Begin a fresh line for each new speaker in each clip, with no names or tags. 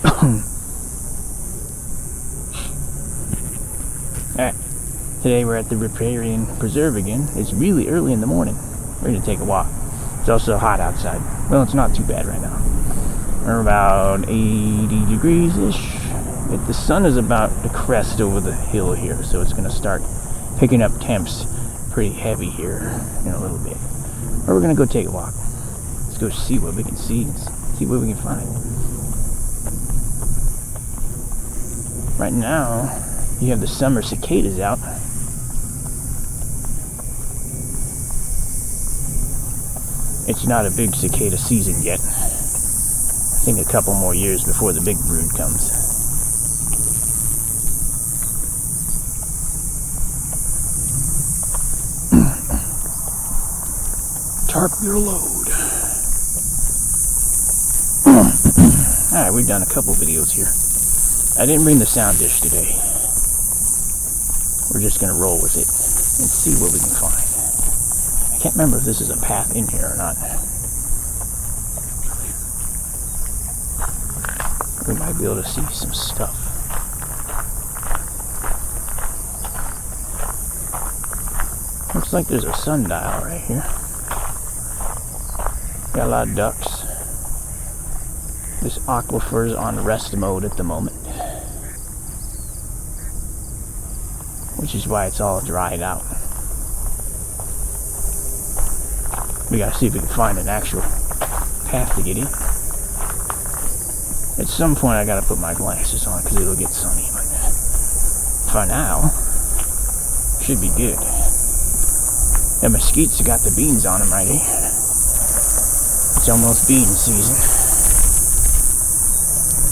Alright, today we're at the Riparian Preserve again. It's really early in the morning. We're going to take a walk. It's also hot outside. Well, it's not too bad right now. We're about 80 degrees-ish. The sun is about to crest over the hill here, so it's going to start picking up temps pretty heavy here in a little bit. But we're going to go take a walk. Let's go see what we can see, see what we can find. Right now, you have the summer cicadas out. It's not a big cicada season yet. I think a couple more years before the big brood comes. Tarp your load. Alright, we've done a couple videos here. I didn't bring the sound dish today. We're just going to roll with it and see what we can find. I can't remember if this is a path in here or not. We might be able to see some stuff. Looks like there's a sundial right here. Got a lot of ducks. This aquifer is on rest mode at the moment, which is why it's all dried out. We gotta see if we can find an actual path to get in. At some point I gotta put my glasses on because it'll get sunny, but for now, should be good. The mesquites got the beans on them right here. It's almost bean season.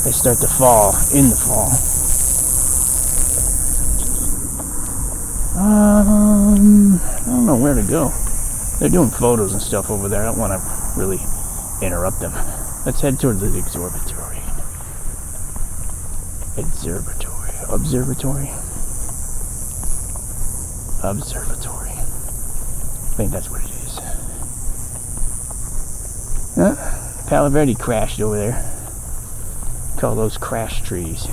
They start to fall in the fall. I don't know where to go. They're doing photos and stuff over there. I don't want to really interrupt them. Let's head toward the observatory. Observatory. I think that's what it is. Palo Verde crashed over there. Call those crash trees.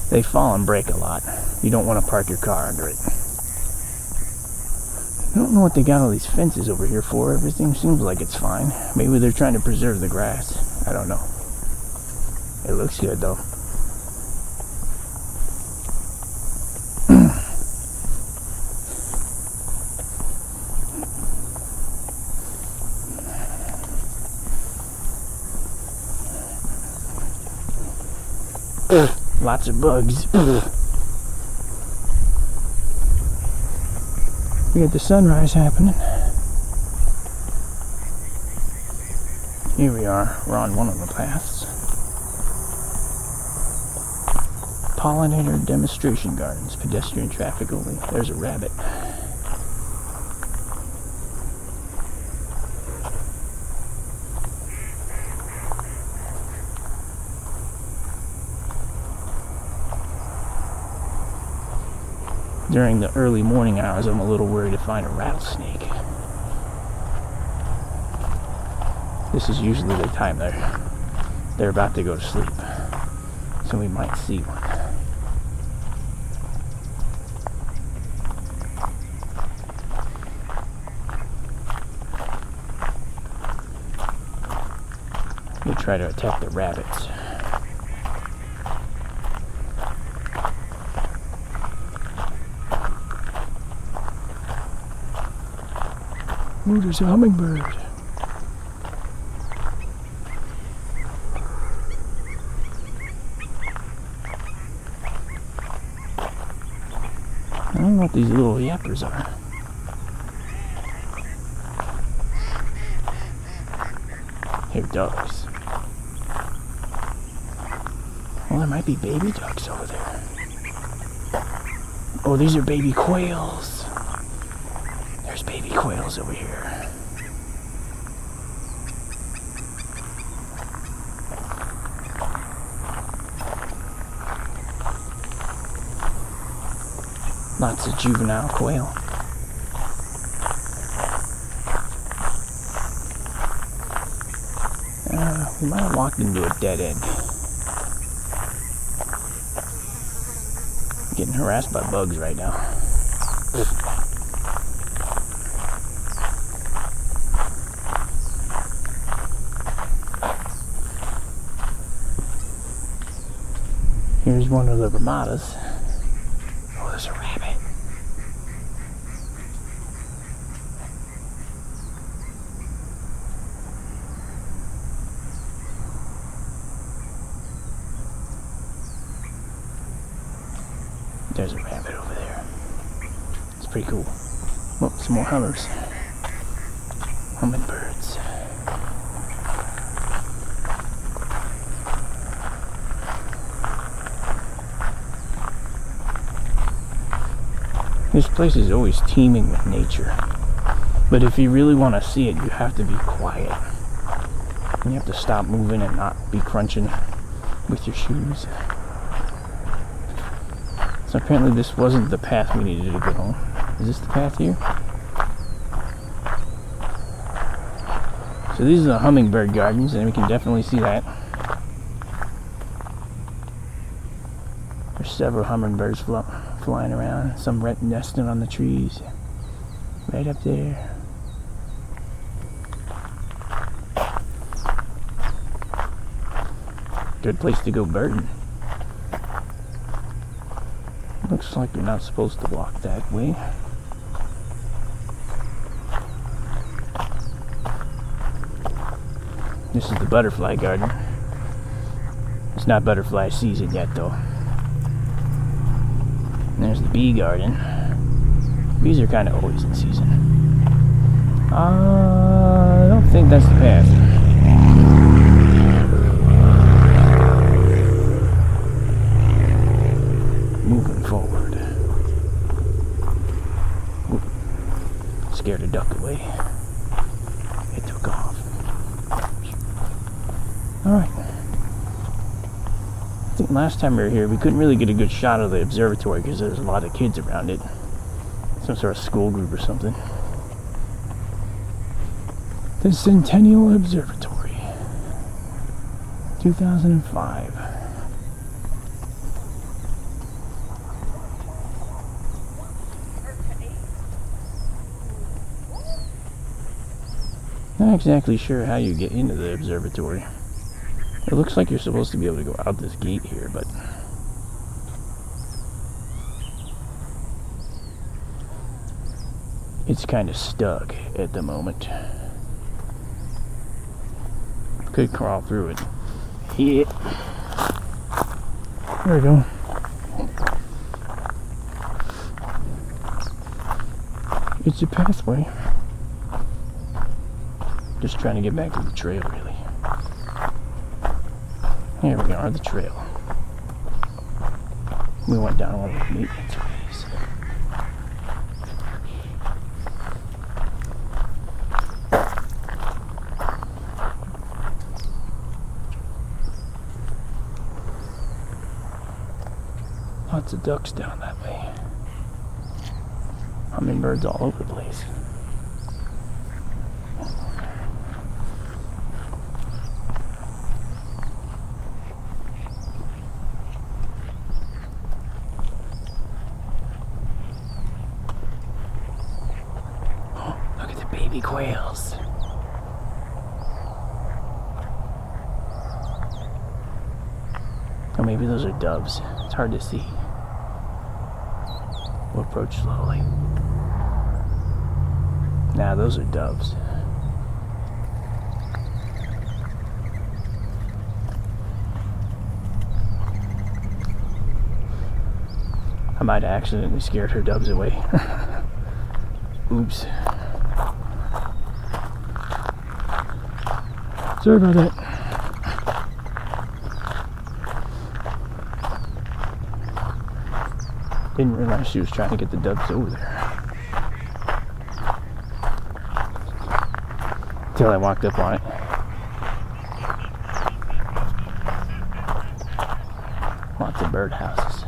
They fall and break a lot. You don't want to park your car under it. I don't know what they got all these fences over here for. Everything seems like it's fine. Maybe they're trying to preserve the grass. I don't know. It looks good though. Lots of bugs. We got the sunrise happening. Here we are. We're on one of the paths. Pollinator demonstration gardens. Pedestrian traffic only. There's a rabbit. During the early morning hours, I'm a little worried to find a rattlesnake. This is usually the time they're about to go to sleep, so we might see one. We'll try to attack the rabbits. Ooh, there's a hummingbird. I don't know what these little yappers are. Here, ducks. Well, there might be baby ducks over there. Oh, these are baby quails. There's baby quails over here. Lots of juvenile quail. We We might have walked into a dead end. I'm getting harassed by bugs right now. Here's one of the ramadas. Oh, there's a rabbit. There's a rabbit over there. It's pretty cool. Oh, some more hummers. Hummingbirds. This place is always teeming with nature. But if you really want to see it, you have to be quiet. You have to stop moving and not be crunching with your shoes. So apparently this wasn't the path we needed to go home. Is this the path here? So these are the hummingbird gardens, and we can definitely see that. There's several hummingbirds flying around, some nesting on the trees. Right up there. Good place to go birding. Looks like you're not supposed to walk that way. This is the butterfly garden. It's not butterfly season yet though. And there's the bee garden. Bees are kind of always in season. I don't think that's the path. Moving forward. Ooh. Scared a duck away. It took off. Alright. I think last time we were here, we couldn't really get a good shot of the observatory because there's a lot of kids around it. Some sort of school group or something. The Centennial Observatory. 2005. Not exactly sure how you get into the observatory. It looks like you're supposed to be able to go out this gate here, but it's kind of stuck at the moment. Could crawl through it. Yeah. There we go. It's a pathway. Just trying to get back to the trail, really. Here we are, the trail. We went down one of the maintenance ways. Lots of ducks down that way. Hummingbirds all over the place. Baby quails. Or maybe those are doves. It's hard to see. We'll approach slowly. Nah, those are doves. I might have accidentally scared her doves away. Oops. Sorry about that. Didn't realize she was trying to get the doves over there. Until I walked up on it. Lots of birdhouses.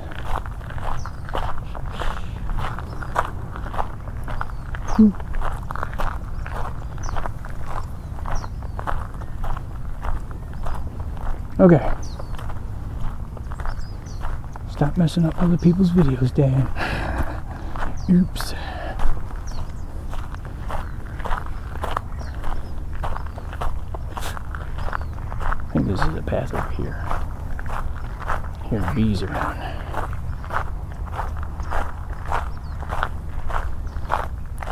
Okay. Stop messing up other people's videos, Dan. Oops. I think this is a path over here. Here are bees around.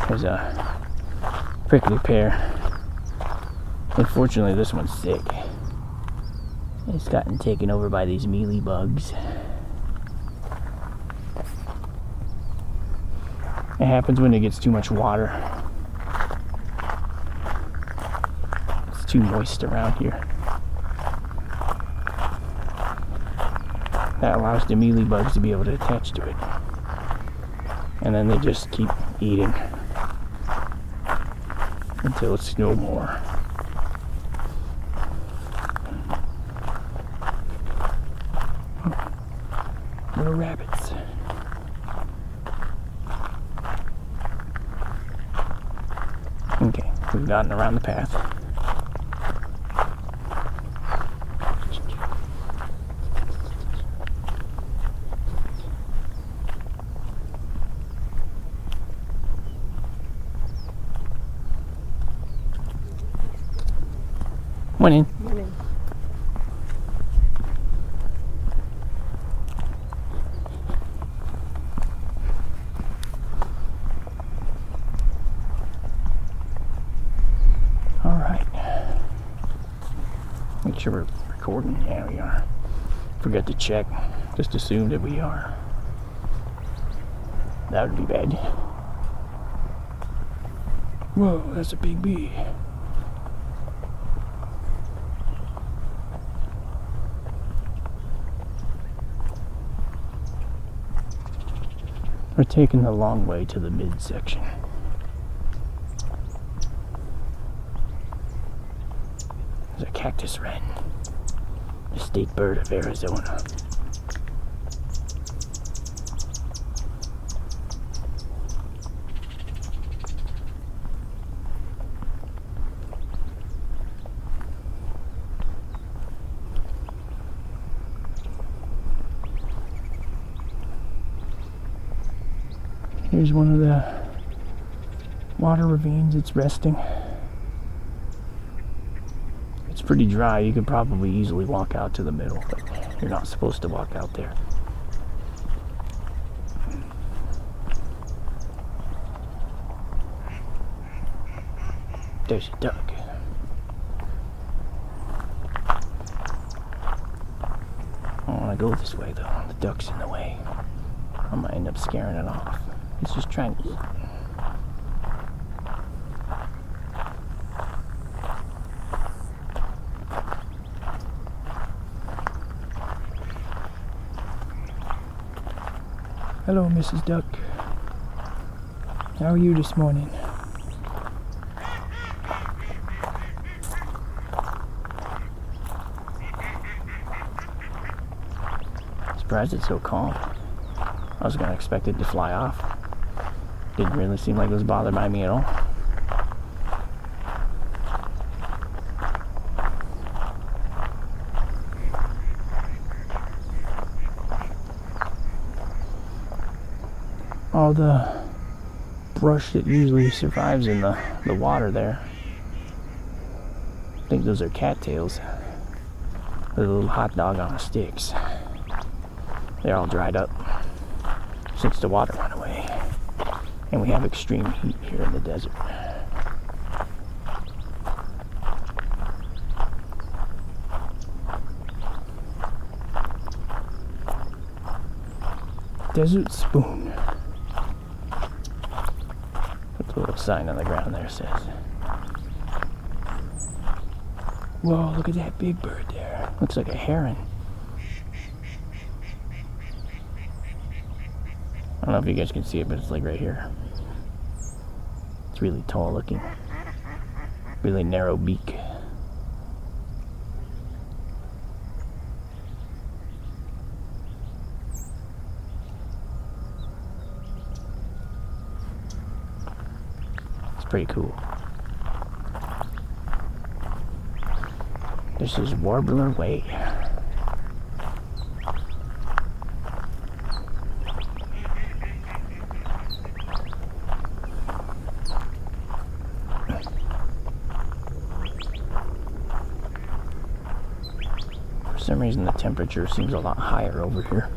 There's a prickly pear. Unfortunately, this one's sick. It's gotten taken over by these mealy bugs. It happens when it gets too much water. It's too moist around here. That allows the mealy bugs to be able to attach to it. And then they just keep eating until it's no more. Little rabbits. Okay, we've gotten around the path. Went in. Make sure we're recording. Yeah, we are. Forgot to check. Just assumed that we are. That would be bad. Whoa, that's a big bee. We're taking the long way to the midsection. There's a cactus wren, the state bird of Arizona. Here's one of the water ravines. It's resting. It's pretty dry. You could probably easily walk out to the middle, but you're not supposed to walk out there. There's a duck. I don't want to go this way though. The duck's in the way. I might end up scaring it off. It's just trying to eat. Hello, Mrs. Duck. How are you this morning? Surprised it's so calm. I was gonna expect it to fly off. Didn't really seem like it was bothered by me at all. All the brush that usually survives in the water there. I think those are cattails. They're little hot dog on sticks. They're all dried up since the water went away. And we have extreme heat here in the desert. Desert spoon. Put the little sign on the ground there says. Whoa, look at that big bird there. Looks like a heron. I don't know if you guys can see it, but it's like right here. It's really tall looking. Really narrow beak. It's pretty cool. This is Warbler Way. some reason the temperature seems a lot higher over here.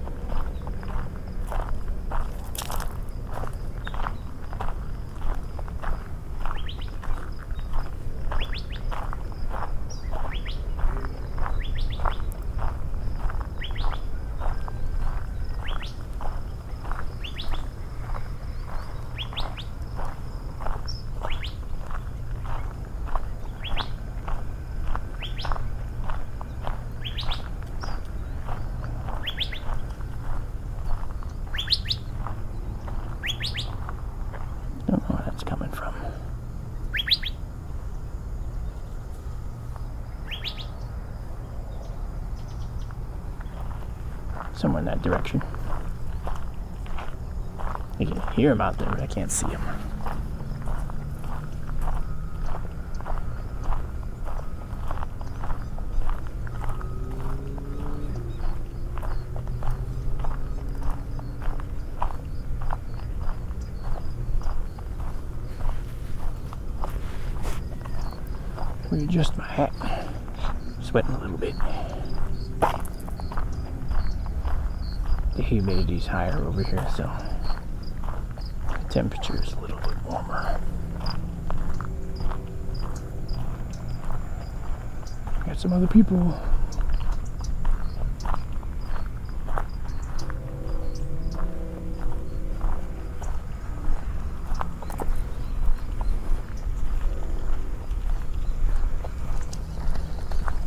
Don't know where that's coming from. Somewhere in that direction. I can hear him out there, but I can't see him. Readjust my hat. Sweating a little bit. The humidity's higher over here, so the temperature's a little bit warmer. Got some other people.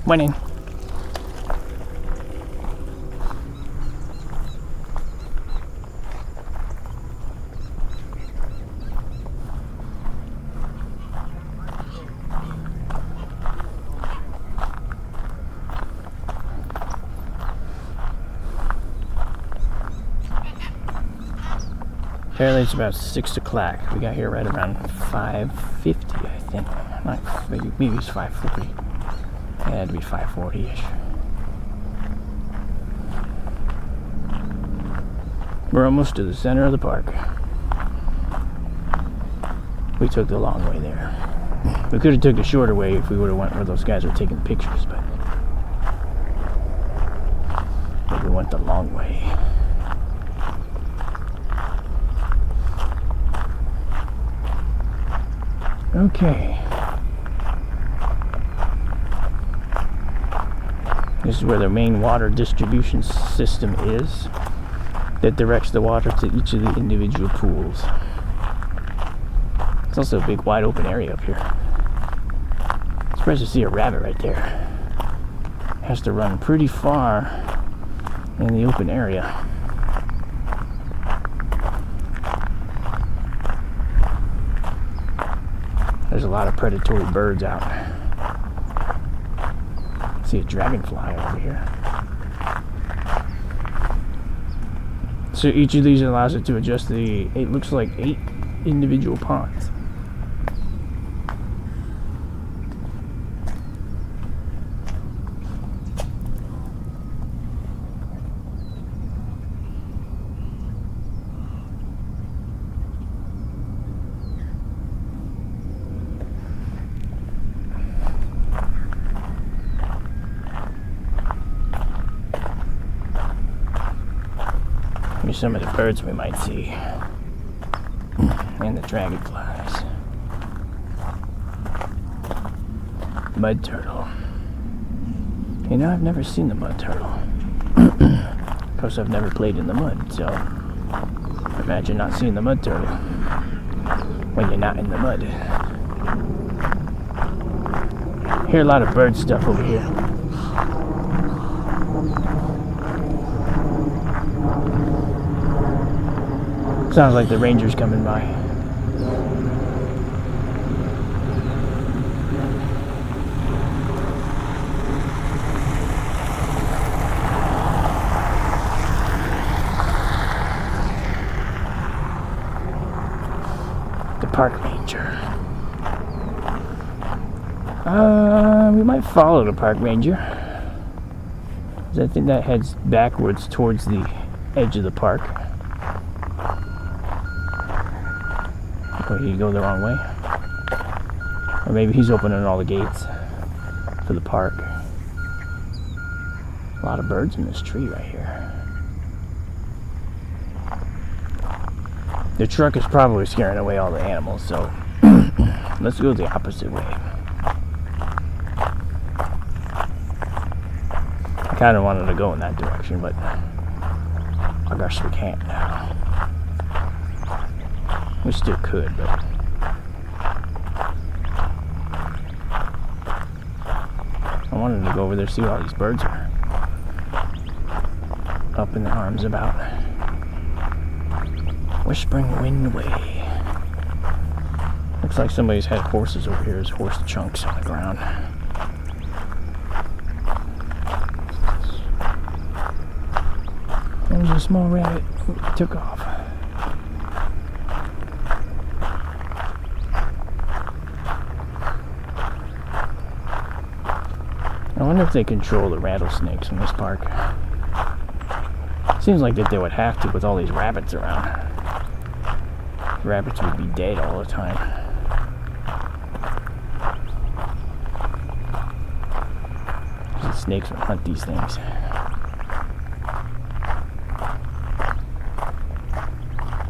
Winning. Apparently it's about 6 o'clock. We got here right around 5:50, I think. Not, maybe it's 5:40. It had to be 5:40-ish. We're almost to the center of the park. We took the long way there. We could have took the shorter way if we would have went where those guys were taking pictures, but we went the long way. Okay. This is where the main water distribution system is that directs the water to each of the individual pools. It's also a big wide open area up here. I'm surprised to see a rabbit right there. It has to run pretty far in the open area. There's a lot of predatory birds out. I see a dragonfly over here. So each of these allows it to adjust it looks like 8 individual ponds. Here's some of the birds we might see. And the dragonflies. Mud turtle. You know, I've never seen the mud turtle. Of course, I've never played in the mud, so imagine not seeing the mud turtle when you're not in the mud. Hear a lot of bird stuff over here. Sounds like the ranger's coming by. The park ranger. We might follow the park ranger. I think that heads backwards towards the edge of the park. Or you go the wrong way. Or maybe he's opening all the gates for the park. A lot of birds in this tree right here. The truck is probably scaring away all the animals, so let's go the opposite way. I kind of wanted to go in that direction, but I guess we can't now. We still could, but I wanted to go over there, see what all these birds are up in the arms about. Whispering wind away. Looks like somebody's had horses over here. There's horse chunks on the ground. There's a small rabbit. Ooh, it took off. I wonder if they control the rattlesnakes in this park. Seems like that they would have to with all these rabbits around. Rabbits would be dead all the time. The snakes would hunt these things.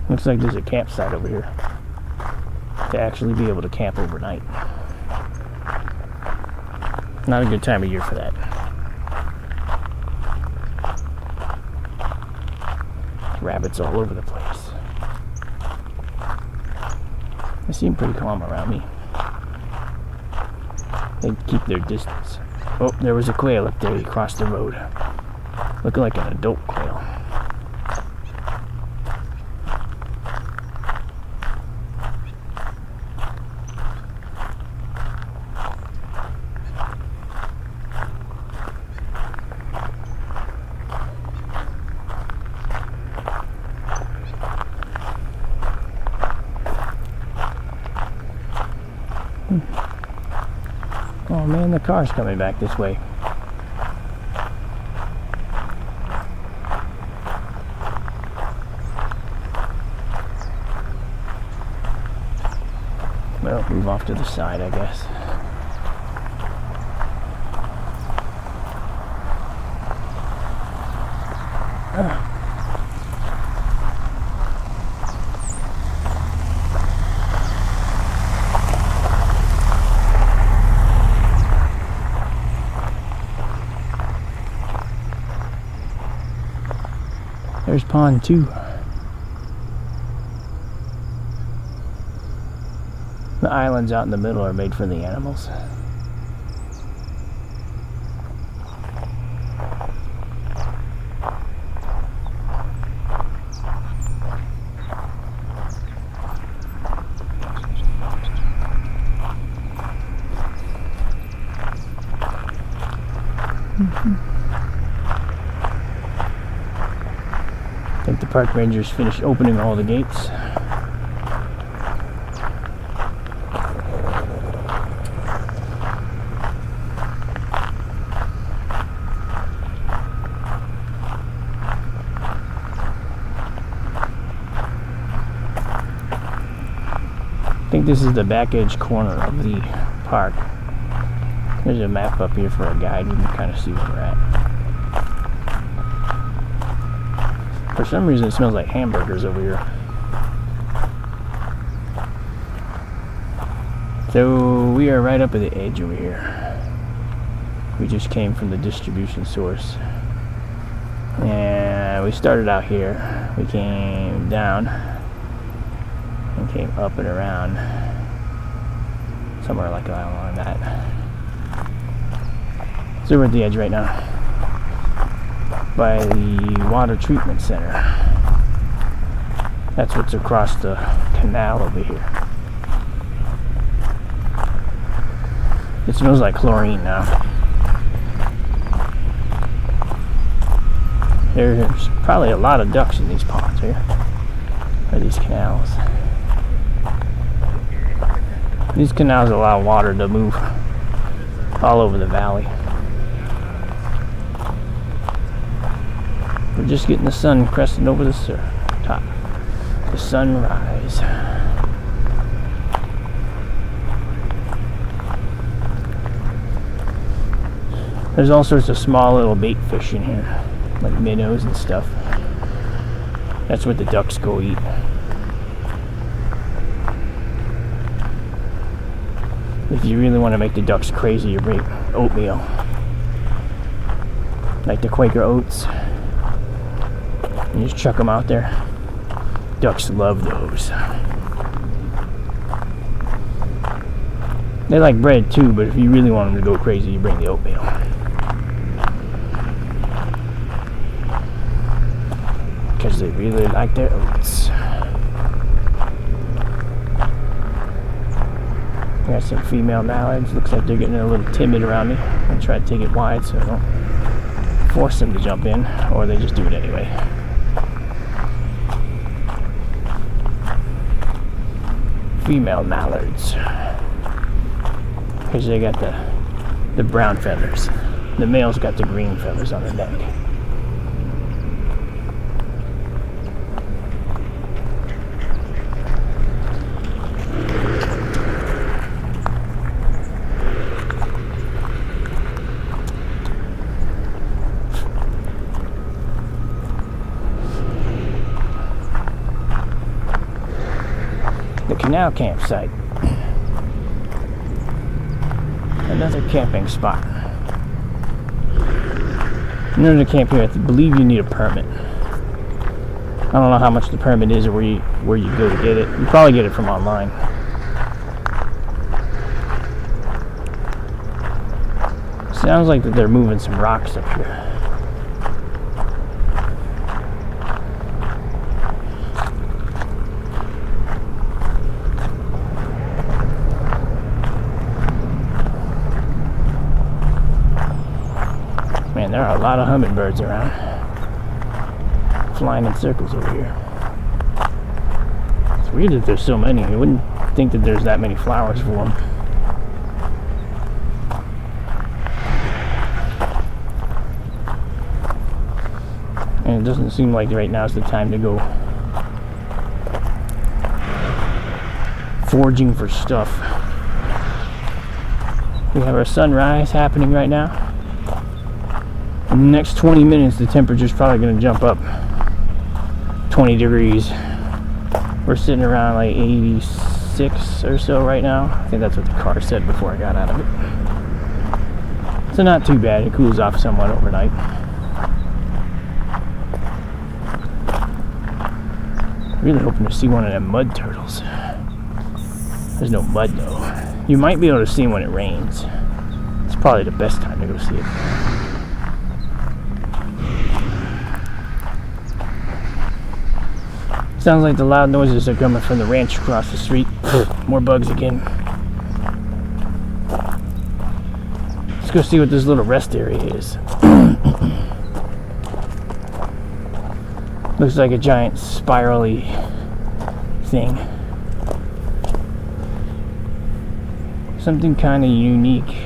Looks like there's a campsite over here to actually be able to camp overnight. Not a good time of year for that. Rabbits all over the place. They seem pretty calm around me. They keep their distance. Oh, there was a quail up there. He crossed the road. Looking like an adult quail. Oh man, the car's coming back this way. Well, move off to the side, I guess. There's pond 2. The islands out in the middle are made for the animals. I think the park rangers finished opening all the gates. I think this is the back edge corner of the park. There's a map up here for a guide. You can kind of see where we're at. For some reason it smells like hamburgers over here. So we are right up at the edge over here. We just came from the distribution source. And we started out here. We came down and came up and around. Somewhere like along that. So we're at the edge right now. By the water treatment center. That's what's across the canal over here. It smells like chlorine now. There's probably a lot of ducks in these ponds here, or these canals. These canals allow water to move all over the valley. We're just getting the sun cresting over the top. The sunrise. There's all sorts of small little bait fish in here, like minnows and stuff. That's what the ducks go eat. If you really want to make the ducks crazy, you bring oatmeal. Like the Quaker Oats. You just chuck them out there. Ducks love those. They like bread too, but if you really want them to go crazy, you bring the oatmeal. Because they really like their oats. Got some female mallards. Looks like they're getting a little timid around me. I try to take it wide so I don't force them to jump in, or they just do it anyway. Female mallards. Because they got the brown feathers. The male's got the green feathers on their neck. The canal campsite. Another camping spot. In order to camp here, I believe you need a permit. I don't know how much the permit is or where you go to get it. You probably get it from online. Sounds like that they're moving some rocks up here. Man, there are a lot of hummingbirds around, flying in circles over here. It's weird that there's so many. You wouldn't think that there's that many flowers for them. And it doesn't seem like right now is the time to go foraging for stuff. We have our sunrise happening right now. In the next 20 minutes, the temperature's probably going to jump up 20 degrees. We're sitting around like 86 or so right now. I think that's what the car said before I got out of it. So not too bad. It cools off somewhat overnight. Really hoping to see one of them mud turtles. There's no mud though. You might be able to see when it rains. It's probably the best time to go see it. Sounds like the loud noises are coming from the ranch across the street. More bugs again. Let's go see what this little rest area is. Looks like a giant spirally thing. Something kind of unique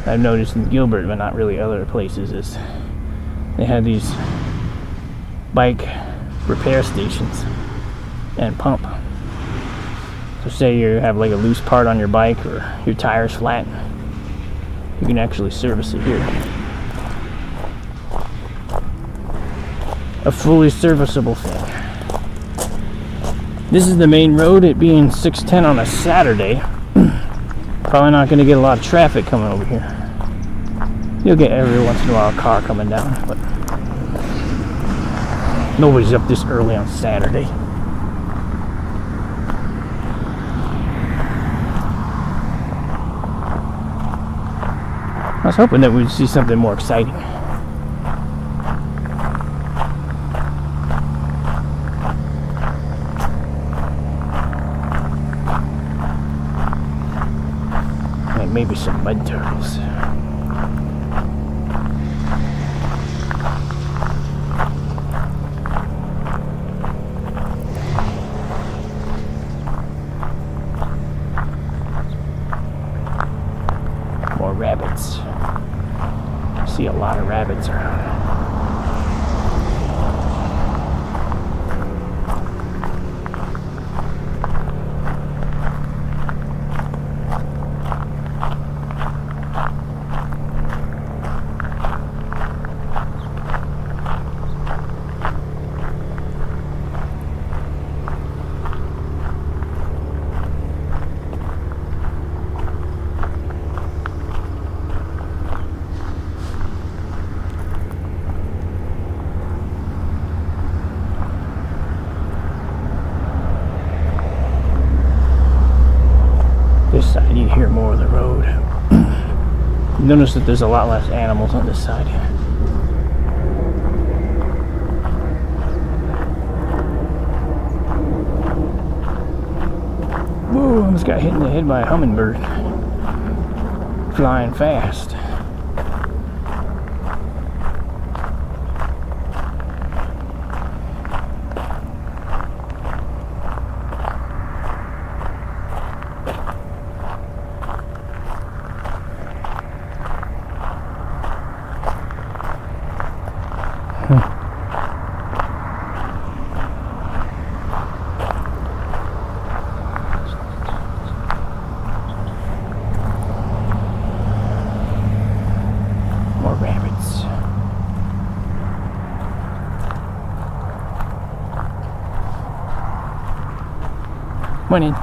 I've noticed in Gilbert, but not really other places, is they have these bike repair stations and pump. So say you have like a loose part on your bike or your tire's flat, you can actually service it here. A fully serviceable thing. This is the main road, it being 6:10 on a Saturday. Probably not going to get a lot of traffic coming over here. You'll get every once in a while a car coming down, but nobody's up this early on Saturday. I was hoping that we'd see something more exciting. Like maybe some mud turtles. Rabbits. I see a lot of rabbits around. Notice that there's a lot less animals on this side. Whoa, almost got hit in the head by a hummingbird. Flying fast. More rabbits. Went in.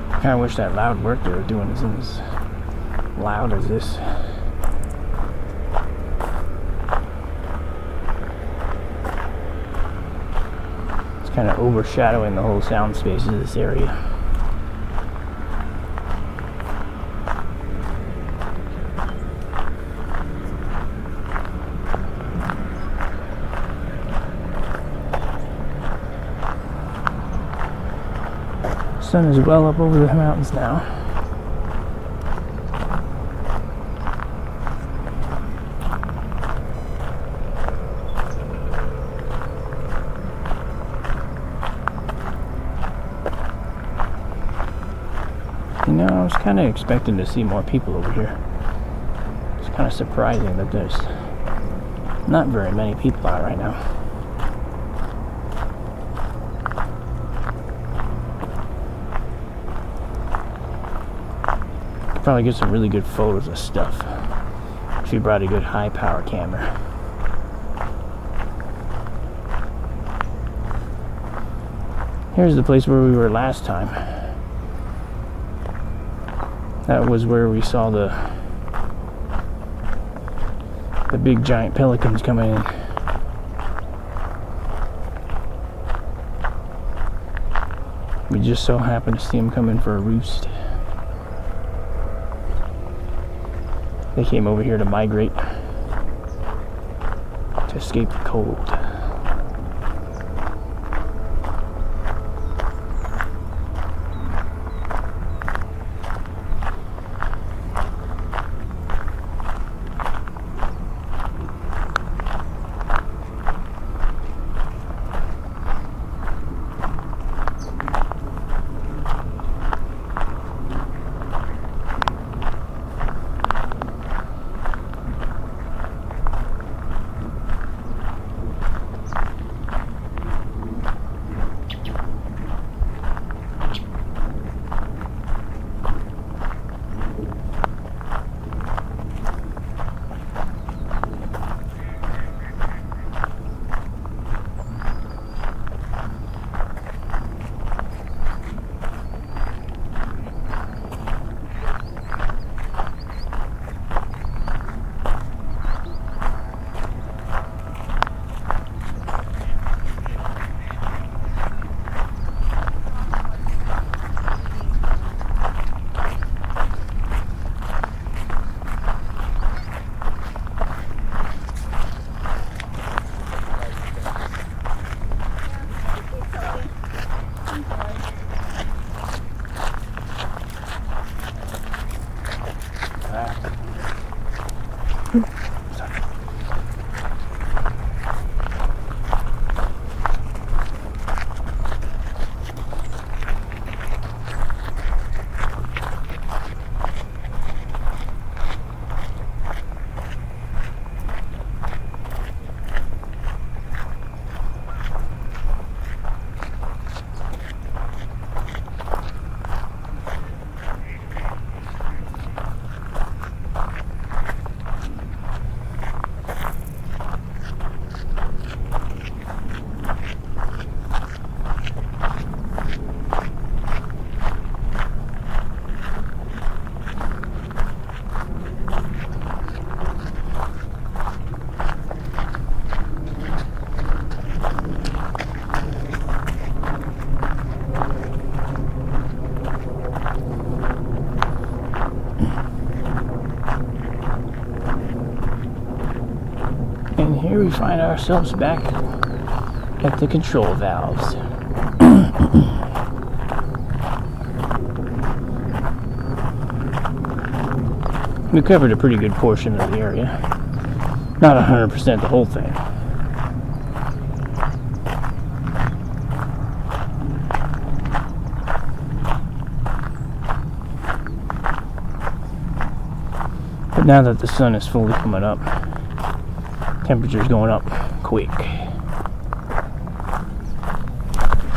I kinda wish that loud work they were doing isn't as loud as this. It's kind of overshadowing the whole sound space of this area. Sun is well up over the mountains now. You know, I was kind of expecting to see more people over here. It's kind of surprising that there's not very many people out right now. Probably get some really good photos of stuff if you brought a good high power camera. Here's the place where we were last time. That was where we saw the big giant pelicans coming in. We just so happened to see them come in for a roost. They came over here to migrate, to escape the cold. here we find ourselves back at the control valves. We covered a pretty good portion of the area. Not 100% the whole thing. But now that the sun is fully coming up, temperature's going up quick.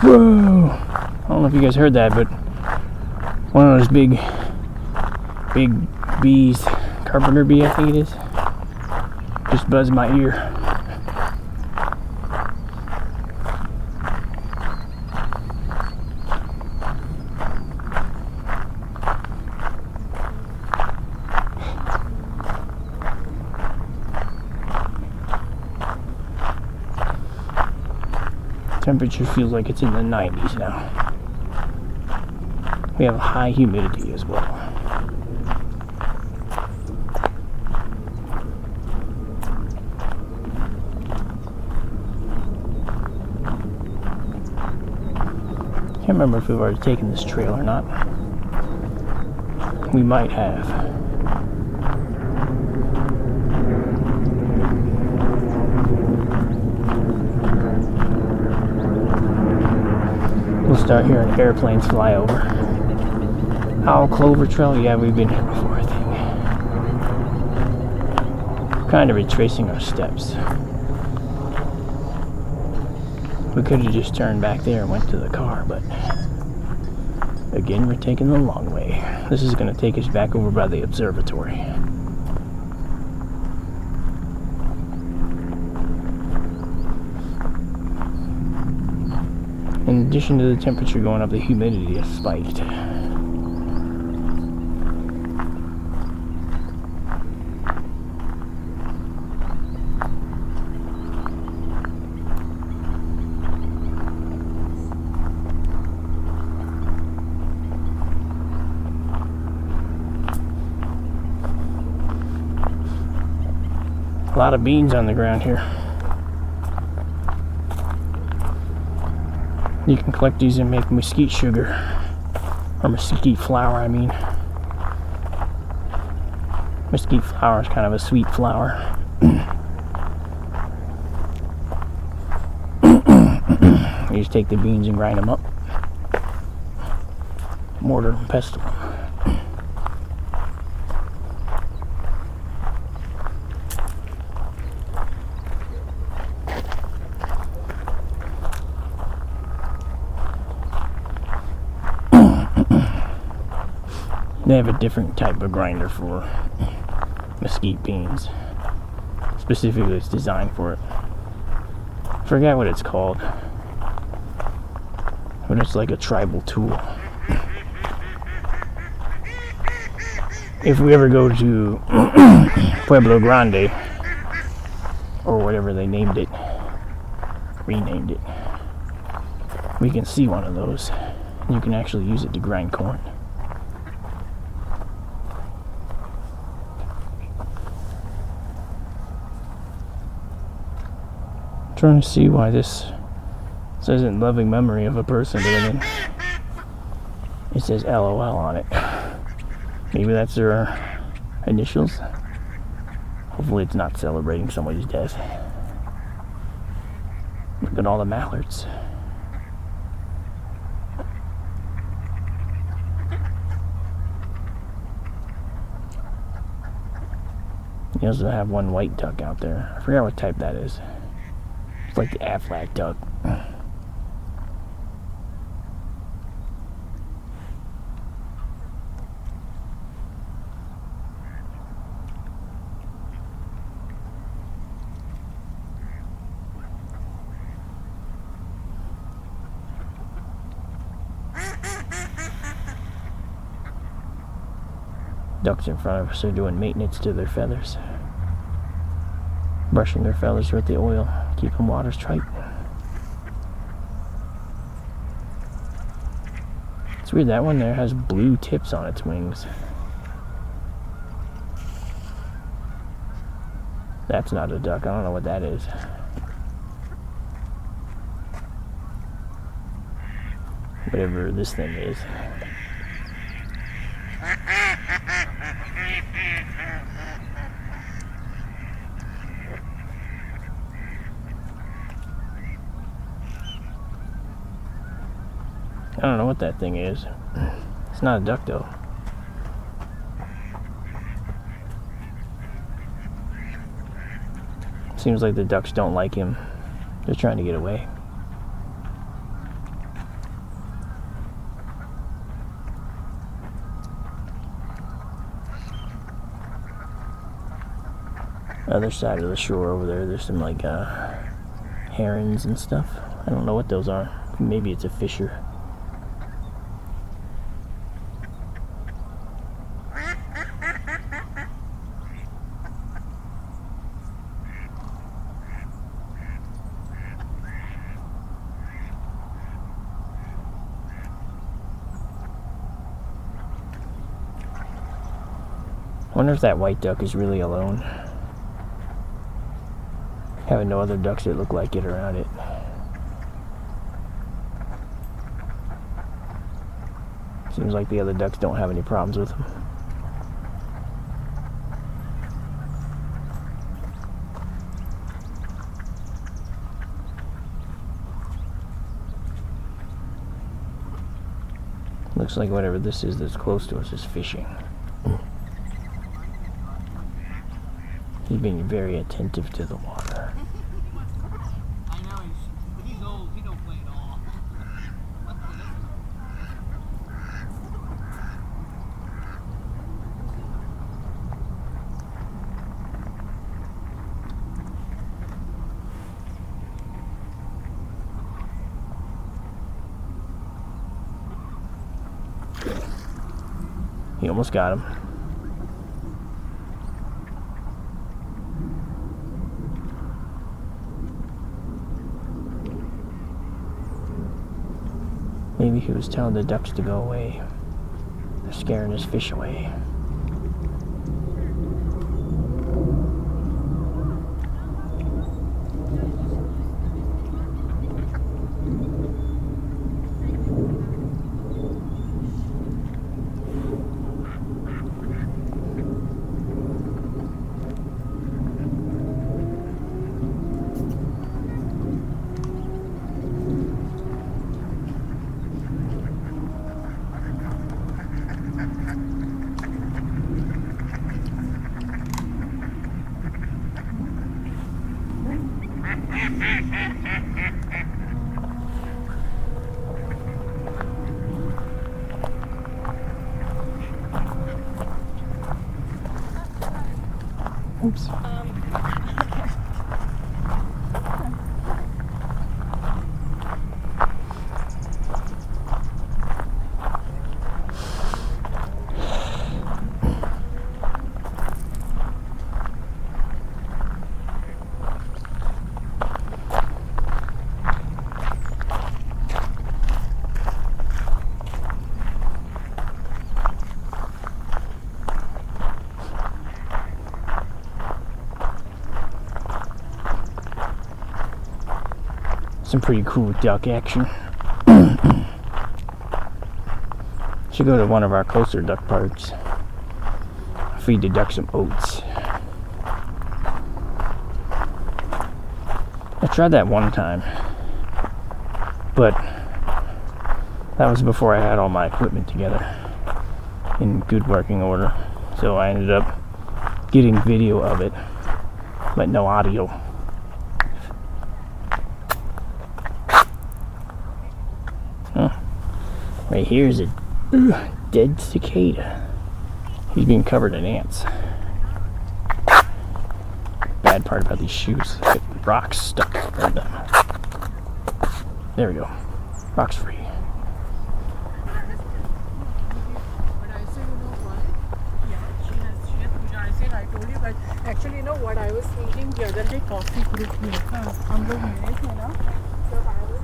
Whoa! I don't know if you guys heard that, but one of those big bees, carpenter bee I think it is, just buzzed my ear. Temperature feels like it's in the 90s now. We have high humidity as well. Can't remember if we've already taken this trail or not. We might have. We'll start hearing airplanes fly over. Owl Clover Trail, yeah, we've been here before, I think. Kind of retracing our steps. We could have just turned back there and went to the car, but again, we're taking the long way. This is going to take us back over by the observatory. In addition to the temperature going up, the humidity has spiked. A lot of beans on the ground here. You can collect these and make mesquite sugar, or mesquite flour, I mean. Mesquite flour is kind of a sweet flour. You just take the beans and grind them up. Mortar and pestle them. They have a different type of grinder for mesquite beans. Specifically, it's designed for it. I forget what it's called. But it's like a tribal tool. If we ever go to Pueblo Grande, or whatever they named it, renamed it, we can see one of those. You can actually use it to grind corn. Trying to see why this says in loving memory of a person, but then it says LOL on it. Maybe that's their initials. Hopefully it's not celebrating somebody's death. Look at all the mallards. You also have one white duck out there. I forgot what type that is. It's like the Aflac duck. Ducks in front of us are doing maintenance to their feathers. Brushing their feathers with the oil, keep them waters tight. It's weird, that one there has blue tips on its wings. That's not a duck. I don't know what that is. Whatever this thing is. I don't know what that thing is. It's not a duck though. Seems like the ducks don't like him. They're trying to get away. Other side of the shore over there, there's some like herons and stuff. I don't know what those are. Maybe it's a fisher. I wonder if that white duck is really alone. Having no other ducks that look like it around it. Seems like the other ducks don't have any problems with him. Looks like whatever this is that's close to us is fishing. He's being very attentive to the water.
I know, he's old, he don't play at all.
He almost got him. Maybe he was telling the ducks to go away. They're scaring his fish away. Oops. Some pretty cool duck action. Should go to one of our closer duck parks. Feed the duck some oats. I tried that one time, but that was before I had all my equipment together in good working order. So I ended up getting video of it, but no audio. Right here is a dead cicada. He's being covered in ants. Bad part about these shoes, get rocks stuck in them. There we go. Rocks free.
But I say, you know what? Yeah, she has I said, I told you, but actually, you know what? I was eating the other day coffee group here. हम लोग मिले थे ना, so I was.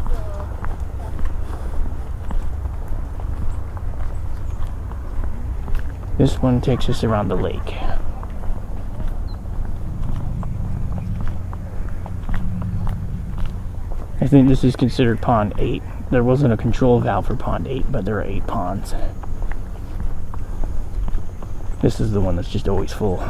This one takes us around the lake. I think this is considered pond 8. There wasn't a control valve for pond 8, but there are 8 ponds. This is the one that's just always full.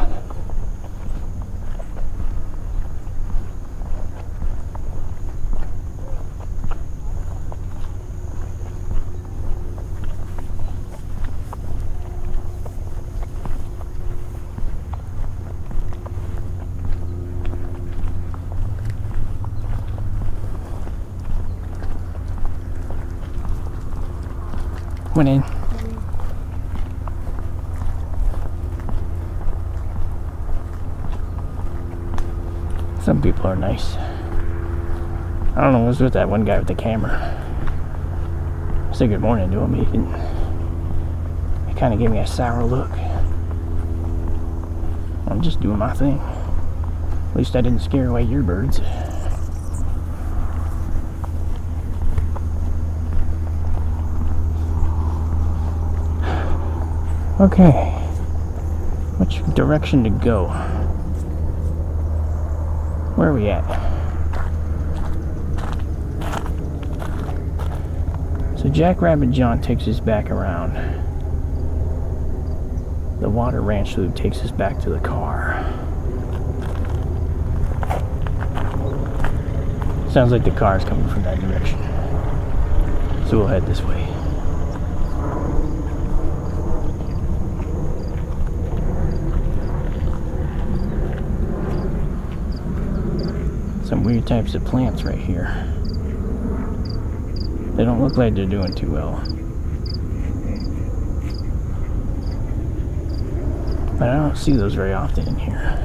Went in. Some people are nice. I don't know what's with that one guy with the camera. I said good morning to him. He kind of gave me a sour look. I'm just doing my thing. At least I didn't scare away your birds. Okay, which direction to go? Where are we at? So Jackrabbit John takes us back around. The Water Ranch Loop takes us back to the car. Sounds like the car's coming from that direction. So we'll head this way. Some weird types of plants right here. They don't look like they're doing too well. But I don't see those very often in here.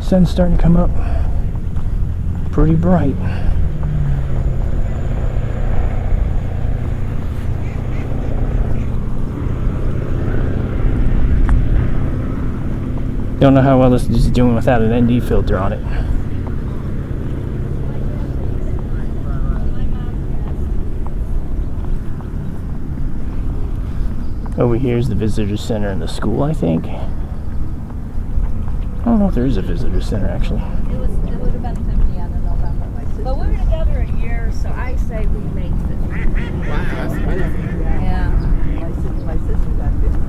Sun's starting to come up. Pretty bright. Don't know how well this is doing without an ND filter on it. Over here is the visitor center and the school, I think. I don't know if there is a visitor center, actually.
It would have been 50 on the November. But we were together a year, so I say we made it.
Wow, that's crazy.
Yeah.
My sister got 50.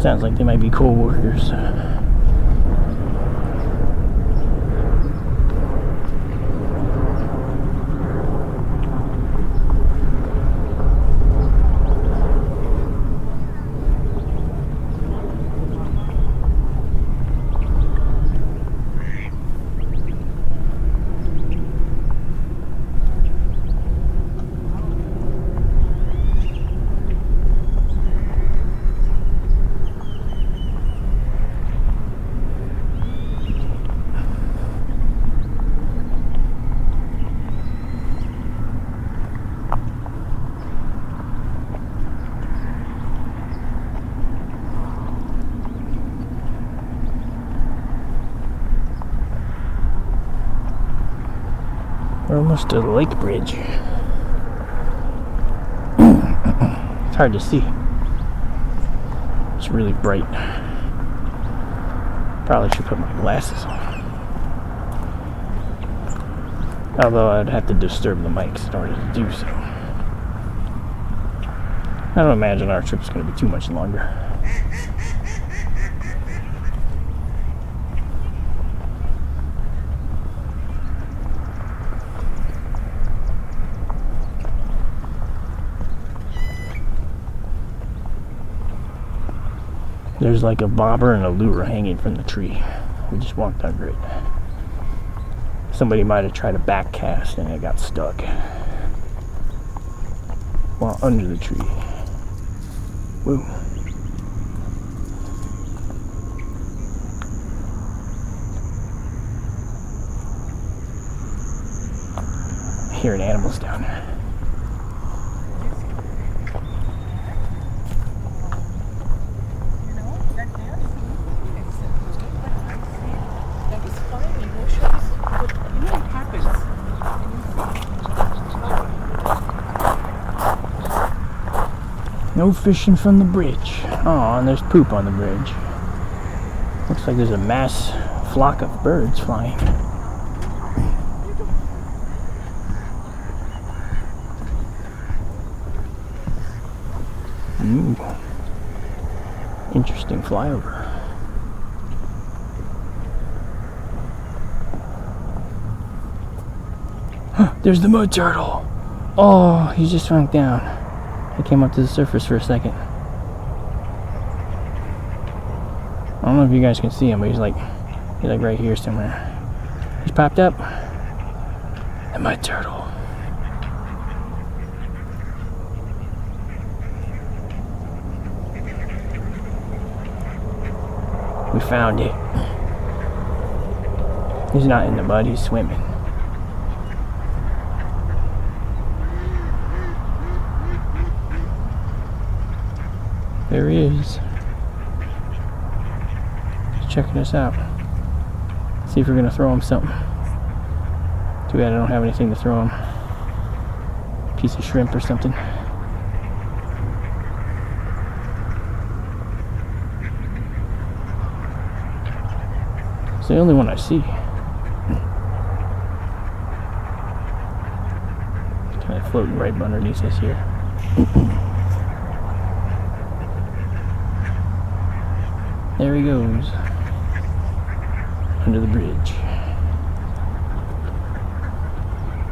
Sounds like they might be co-workers. We're almost to the lake bridge. It's hard to see. It's really bright. Probably should put my glasses on. Although I'd have to disturb the mics in order to do so. I don't imagine our trip's going to be too much longer. There's like a bobber and a lure hanging from the tree. We just walked under it. Somebody might have tried a back cast and it got stuck while under the tree. Woo. Hearing animals down there. No fishing from the bridge. Oh, and there's poop on the bridge. Looks like there's a mass flock of birds flying. Ooh. Interesting flyover. There's the mud turtle. Oh, he just sunk down. He came up to the surface for a second. I don't know if you guys can see him, but he's like right here somewhere. He's popped up. The mud turtle. We found it. He's not in the mud, he's swimming. There he is. He's checking us out. See if we're gonna throw him something. Too bad I don't have anything to throw him. Piece of shrimp or something. It's the only one I see. It's kind of floating right underneath us here. There he goes. Under the bridge.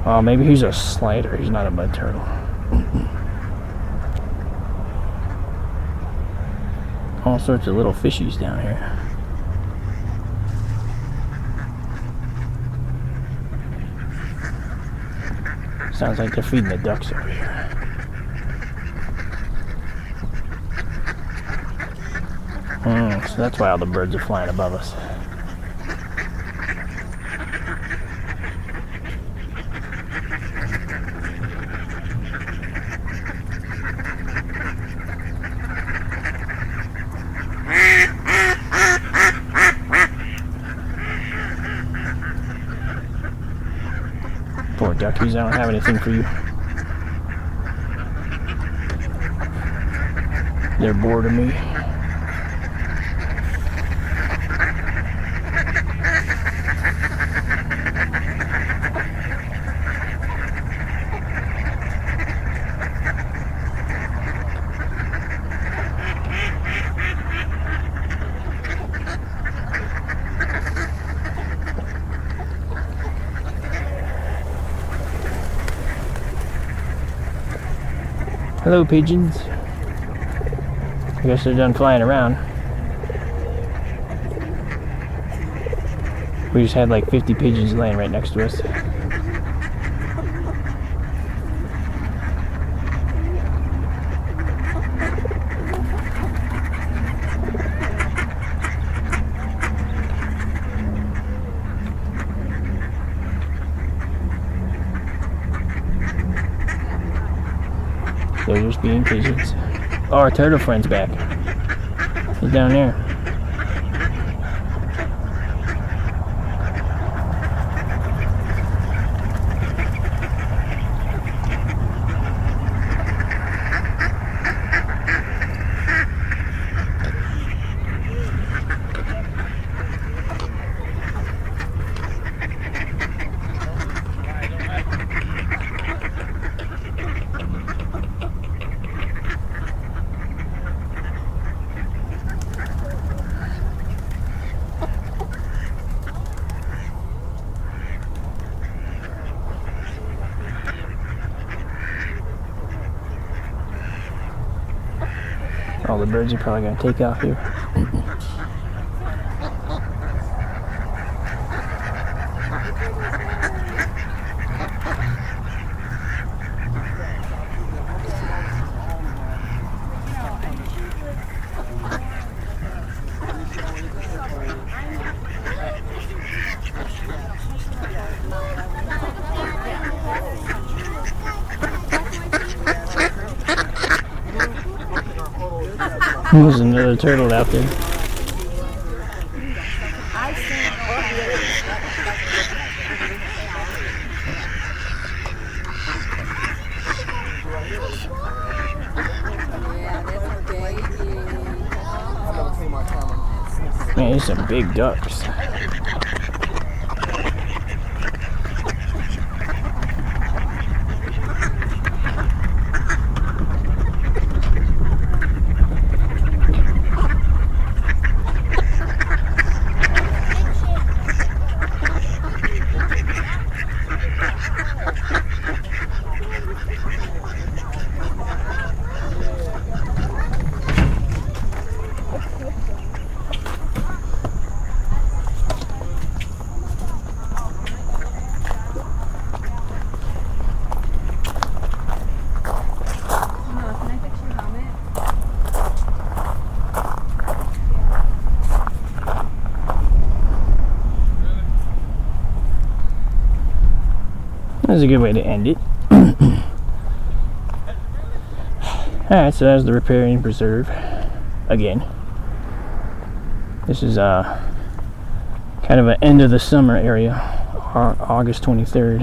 Oh, maybe he's a slider. He's not a mud turtle. All sorts of little fishies down here. Sounds like they're feeding the ducks over here. So that's why all the birds are flying above us. Poor duckies, I don't have anything for you. They're bored of me. Hello, pigeons. I guess they're done flying around. We just had like 50 pigeons laying right next to us. They're just being pigeons. Oh, our turtle friend's back. He's down there. All the birds are probably going to take off here. There's another turtle out there.
Yeah, that's a baby.
I never clean my camera.
Man, there's some big ducks.
Can I fix your helmet?
That's a good way to end it. Alright, so that's the Riparian Preserve. Again. This is kind of an end of the summer area. August 23rd.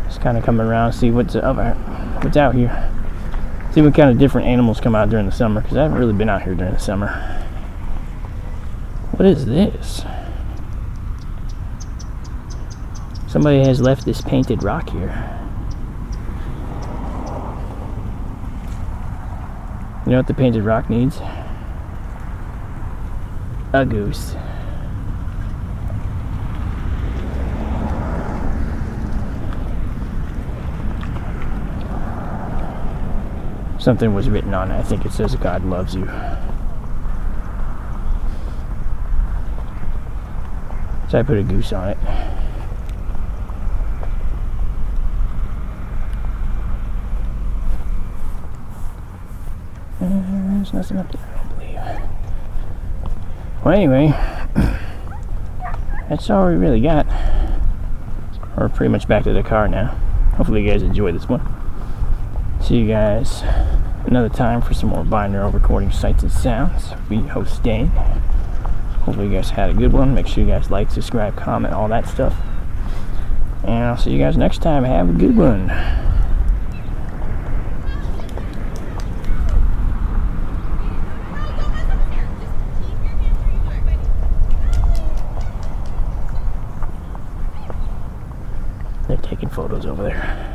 Just kind of coming around, see what's out here. See what kind of different animals come out during the summer, because I haven't really been out here during the summer. What is this? Somebody has left this painted rock here. You know what the painted rock needs? A goose. Something was written on it. I think it says God loves you. So I put a goose on it. There's nothing up there, I don't believe. Well, anyway, that's all we really got. We're pretty much back to the car now. Hopefully you guys enjoyed this one. See you guys another time for some more binaural recording sights and sounds. Be host Dane. Hopefully you guys had a good one. Make sure you guys like, subscribe, comment, all that stuff. And I'll see you guys next time. Have a good one. They're taking photos over there.